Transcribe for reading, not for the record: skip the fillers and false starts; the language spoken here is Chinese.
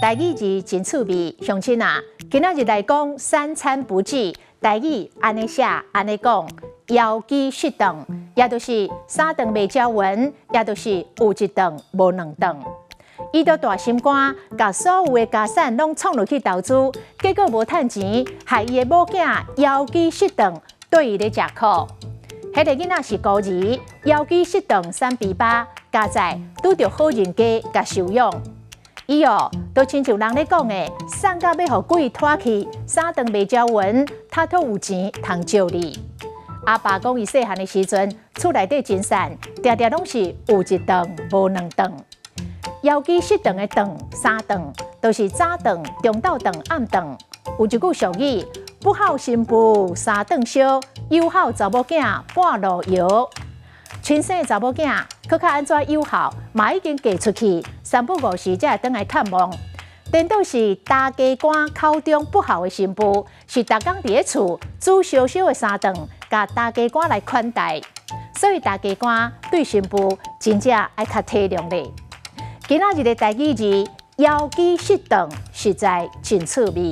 台語字真趣味，鄉親啊，今仔日來講三餐不繼，台語安尼寫安尼講，枵飢食頓，也就是三頓袂招魂，也就是有一頓無兩頓。伊就大心肝，甲所有的家產攏創落去投資，結果無趁錢，害伊的某囝枵飢食頓，對伊咧食苦。迄個囡仔是孤兒，枵飢食頓3比8，加在拄着好人家甲收養。伊都親像人咧講的，送到要互鬼拖去，三頓袂招魂，他都有錢通借你。阿爸講伊細漢的時陣，厝內底真善，常常攏是有一頓無兩頓。枵飢食頓的頓三頓，都是早頓、中晝頓、暗頓。有一句俗語：不孝媳婦三頓燒，有孝查某囝半路搖。親生查某囝，佮較安怎有孝，嘛已經嫁出去，3不5時才會轉來探望。顛倒是大家官口中不孝的媳婦，是逐工佇咧厝煮燒燒的三頓，甲大家官來款待。所以大家官對媳婦真正愛較體諒咧。今仔日的台語字枵飢食頓，實在真趣味。